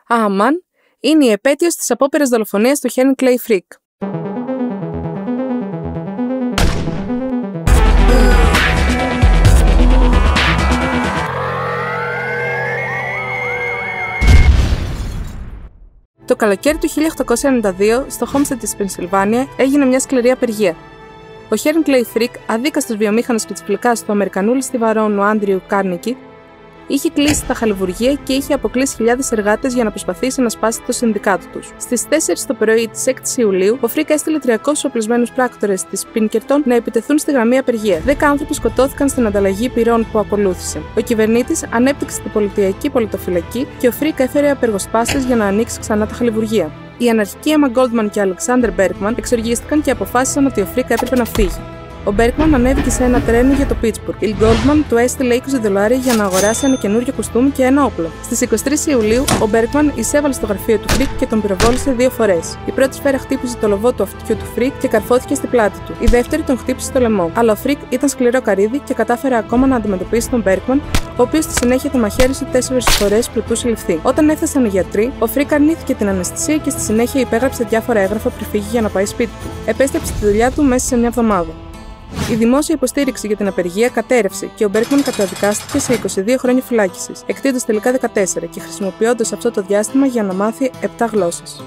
Αμάν είναι η επέτειος της απόπειρας δολοφονίας του Henry Clay Frick. Το καλοκαίρι του 1892, στο Homestead της Πενσιλβάνια, έγινε μια σκληρή απεργία. Ο Henry Clay Frick, αδίκαστος βιομήχανος πιτσιφλικάς του Αμερικανούλη στιβαρών Άντριου Κάρνικι, είχε κλείσει τα χαλιβουργεία και είχε αποκλείσει χιλιάδες εργάτες για να προσπαθήσει να σπάσει το συνδικάτο τους. Στις 4 το πρωί της 6ης Ιουλίου, ο Frick έστειλε 300 οπλισμένους πράκτορες της Pinkerton να επιτεθούν στη γραμμή απεργία. 10 άνθρωποι σκοτώθηκαν στην ανταλλαγή πυρών που ακολούθησε. Ο κυβερνήτης ανέπτυξε την πολιτιακή πολιτοφυλακή και ο Frick έφερε απεργοσπάστες για να ανοίξει ξανά τα χαλιβουργεία. Οι αναρχικοί Emma Goldman και Alexander Berkman εξοργίστηκαν και αποφάσισαν ότι ο Frick έπρεπε να φύγει. Ο Berkman ανέβηκε σε ένα τρένο για το Pittsburgh. Η Goldman του έστειλε $20 για να αγοράσει ένα καινούριο κουστούμι και ένα όπλο. Στις 23 Ιουλίου, ο Berkman εισέβαλε στο γραφείο του Frick και τον πυροβόλησε 2 φορές. Η πρώτη σφαίρα χτύπησε το λοβό του αυτιού του Frick και καρφώθηκε στη πλάτη του. Η δεύτερη τον χτύπησε στο λαιμό. Αλλά ο Frick ήταν σκληρό καρύδι και κατάφερε ακόμα να αντιμετωπίσει τον Berkman, ο οποίος στη συνέχεια τον μαχαίρισε 4 φορές προτού συλληφθεί. Όταν έφτασαν οι γιατροί, ο Frick αρνήθηκε την αναισθησία και στη συνέχεια υπέγραψε διάφορα έγγραφα πριν φύγει για να πάει σπίτι του. Επέστρεψε στη δουλειά του μέσα σε μια εβδομάδα. Η δημόσια υποστήριξη για την απεργία κατέρευσε και ο Berkman καταδικάστηκε σε 22 χρόνια φυλάκισης, εκτείνοντας τελικά 14 και χρησιμοποιώντας αυτό το διάστημα για να μάθει 7 γλώσσες.